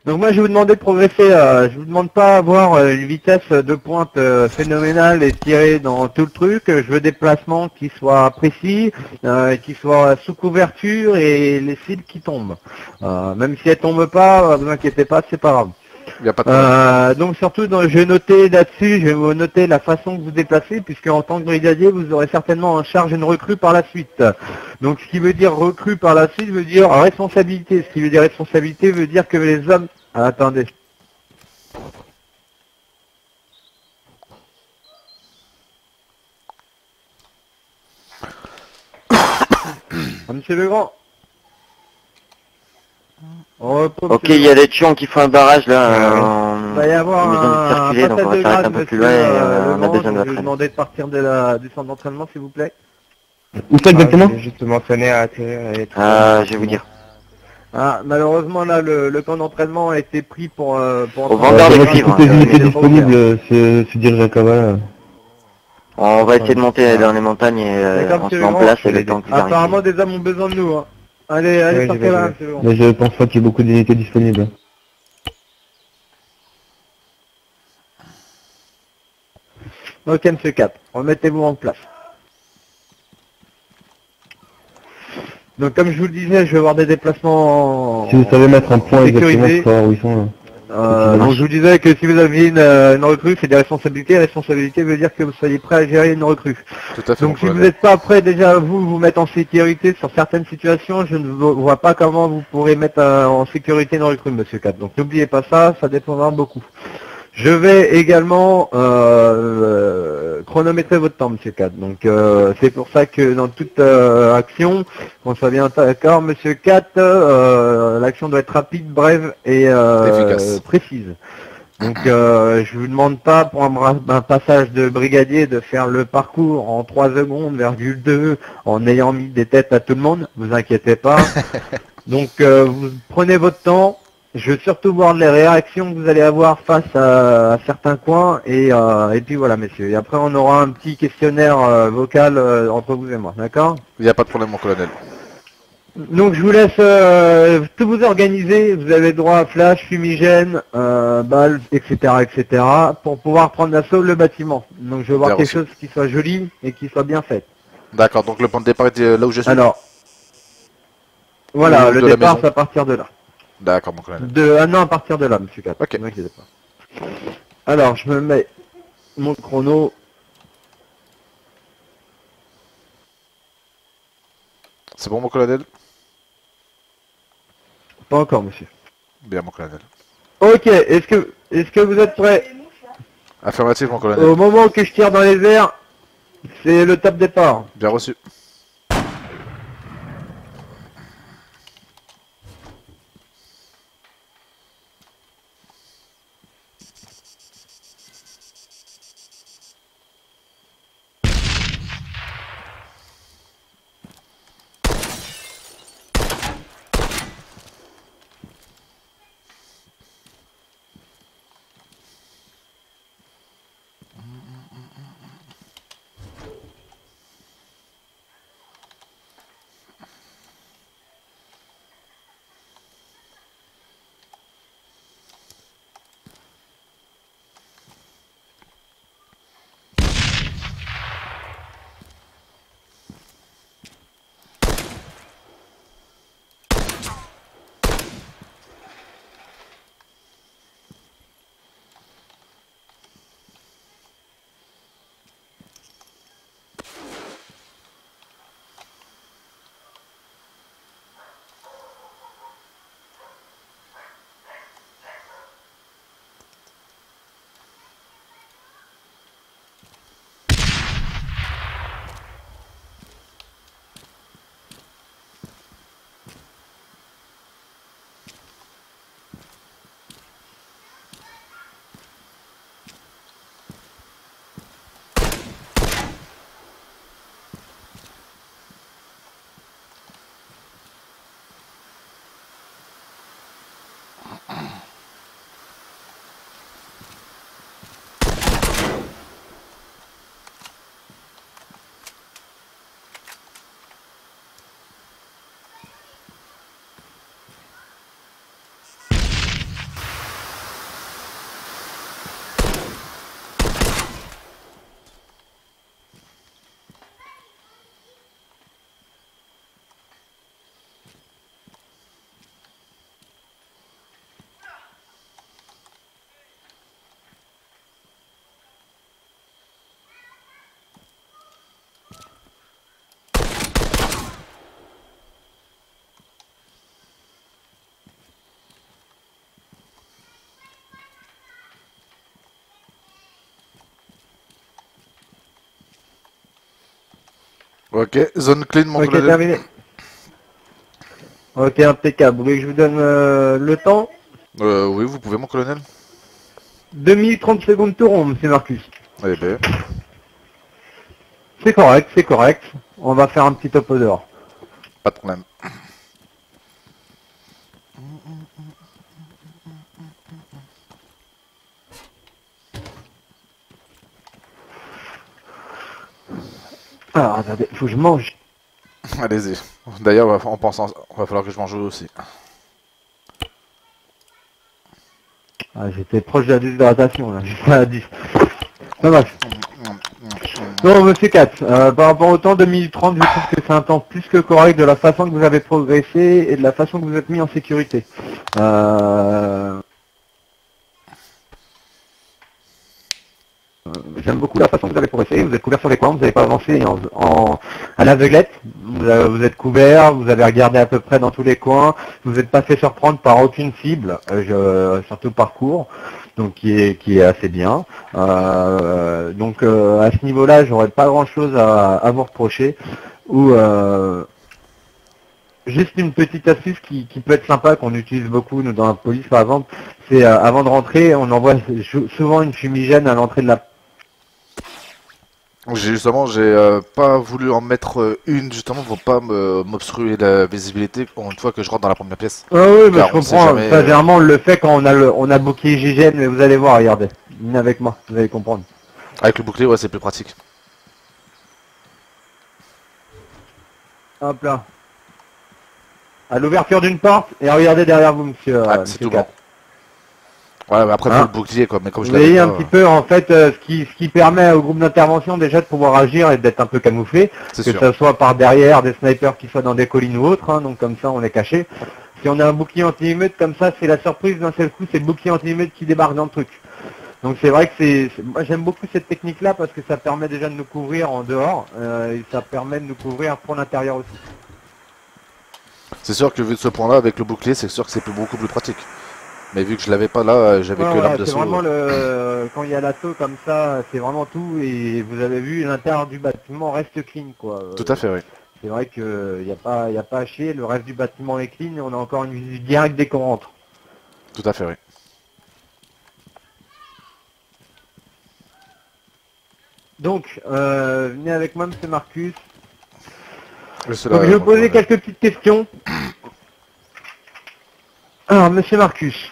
Donc moi je vous demandais de progresser, je vous demande pas avoir une vitesse de pointe phénoménale et tirer dans tout le truc. Je veux des placements qui soient précis, qui soient sous couverture et les cibles qui tombent. Même si elles tombent pas, vous inquiétez pas, c'est pas grave. Il n'y a pas de problème. Donc surtout, je vais noter là-dessus, je vais vous noter la façon que vous déplacez, puisque en tant que brigadier, vous aurez certainement en charge une recrue par la suite. Donc ce qui veut dire recrue par la suite veut dire responsabilité. Ce qui veut dire responsabilité veut dire que les hommes... Ah, attendez. Ah, Monsieur Legrand. Ok, il y a des tuons qui font un barrage là. Il va y avoir Ils ont dû un circuler, donc on passage va de s'arrêter grade, un peu plus monsieur loin et on a Legrand, besoin de donc je votre vais aide. demander de partir du centre d'entraînement, s'il vous plaît. Où ça exactement? J'ai juste mentionné à atterrir et tout. Je vais vous dire. Ah, malheureusement, là, le camp d'entraînement a été pris pour Au vendeur de Moi, cuivre. toutes les unités c'est pas disponibles se dirigent à Kavala. On va essayer de monter dans les montagnes et D'accord, on se monsieur met en Legrand. place et le temps qu'ils arrivent. Apparemment, des hommes ont besoin de nous. Hein. Allez, Oui, sortez j'y vais, là, j'y vais. monsieur Legrand. Mais je pense pas qu'il y ait beaucoup d'unités disponibles. Ok, monsieur 4, remettez-vous en place. Donc, comme je vous le disais, je vais avoir des déplacements Si vous savez mettre un point exactement sécurisés. pour savoir où ils sont là. Donc je vous disais que si vous aviez une recrue, c'est des responsabilités. Responsabilité veut dire que vous soyez prêt à gérer une recrue. Tout à fait, mon Donc si vous colonel. n'êtes pas prêt déjà vous mettre en sécurité sur certaines situations, je ne vois pas comment vous pourrez mettre en sécurité une recrue, monsieur 4. Donc n'oubliez pas ça, ça dépendra beaucoup. Je vais également chronométrer votre temps, monsieur 4. Donc c'est pour ça que dans toute action, qu'on soit bien d'accord, monsieur 4, l'action doit être rapide, brève et Efficace. précise. Donc je vous demande pas pour un passage de brigadier de faire le parcours en 3 secondes, virgule 2, en ayant mis des têtes à tout le monde, vous inquiétez pas. Donc vous prenez votre temps. Je veux surtout voir les réactions que vous allez avoir face à certains coins et puis voilà messieurs. Et après on aura un petit questionnaire vocal entre vous et moi, d'accord? Il n'y a pas de problème, mon colonel. Donc je vous laisse tout vous organiser, vous avez droit à flash, fumigène, balles, etc. pour pouvoir prendre d'assaut le bâtiment. Donc je veux voir Bien quelque reçu. chose qui soit joli et qui soit bien fait. D'accord, donc le point de départ est là où je suis. Alors, voilà, Ou le de la départ maison. c'est à partir de là. D'accord, mon colonel. Ah non, à partir de là, monsieur 4. Ok. Ne vous inquiétez pas. Alors, je me mets mon chrono. C'est bon, mon colonel? Pas encore, monsieur. Bien, mon colonel. Ok, est-ce que vous êtes prêts? Affirmatif, mon colonel. Au moment que je tire dans les airs, c'est le top départ. Bien reçu. Ok, zone clean, mon Ok, colonel. terminé. Ok, impeccable. Vous voulez que je vous donne le temps? Oui, vous pouvez, mon colonel. 2 minutes 30 secondes tout rond, monsieur Marcus. Eh ben, C'est correct, c'est correct. On va faire un petit topo dehors. pas de problème. Alors, attendez, faut que je mange. Allez-y. D'ailleurs, en pensant, va falloir que je mange aussi. Ah, j'étais proche de la déshydratation, là. J'étais à 10. Ça va. Non, monsieur Katz, par rapport au temps 2 minutes 30, je trouve que c'est un temps plus que correct de la façon que vous avez progressé et de la façon que vous êtes mis en sécurité. J'aime beaucoup la façon que vous avez progressé, vous êtes couvert sur les coins, vous n'avez pas avancé à l'aveuglette, vous êtes couvert, vous avez regardé à peu près dans tous les coins, vous n'êtes pas fait surprendre par aucune cible, surtout parcours, donc qui est assez bien. Donc à ce niveau-là, j'aurais pas grand-chose à vous reprocher. Ou juste une petite astuce qui peut être sympa, qu'on utilise beaucoup nous dans la police par exemple, c'est avant de rentrer, on envoie souvent une fumigène à l'entrée de la... Justement, j'ai pas voulu en mettre une, justement, pour pas m'obstruer la visibilité une fois que je rentre dans la première pièce. Ah oui, mais Car je on sait comprends, jamais, ça généralement on le fait quand on a booké GGN, mais vous allez voir, regardez, venez avec moi, vous allez comprendre. Avec le bouclier, ouais, c'est plus pratique. Hop là. À l'ouverture d'une porte, et regardez derrière vous, monsieur. Ouais, c'est monsieur tout Kat. bon. Ouais, mais après, Hein faut le bouclier, quoi. Mais comme je Vous l'avais voyez pas, un petit peu en fait ce qui permet au groupe d'intervention déjà de pouvoir agir et d'être un peu camouflé, c'est que sûr. ce soit par derrière des snipers qui soient dans des collines ou autres, hein, donc comme ça on est caché. Si on a un bouclier anti-émeute comme ça, c'est la surprise d'un seul coup, c'est le bouclier anti-émeute qui débarque dans le truc. Donc c'est vrai que moi j'aime beaucoup cette technique là parce que ça permet déjà de nous couvrir en dehors et ça permet de nous couvrir pour l'intérieur aussi. C'est sûr que vu de ce point-là, avec le bouclier, c'est sûr que c'est beaucoup plus pratique. Mais vu que je l'avais pas là, j'avais Ouais, que voilà, l'arme de c'est saut. vraiment quand il y a l'assaut comme ça, c'est vraiment tout et vous avez vu l'intérieur du bâtiment reste clean quoi. Tout à fait, oui. C'est vrai que y a pas à chier, le reste du bâtiment est clean et on a encore une vue directe dès qu'on rentre. Tout à fait, oui. Donc venez avec moi monsieur Marcus. Donc je vais vous poser quelques petites questions. Alors monsieur Marcus,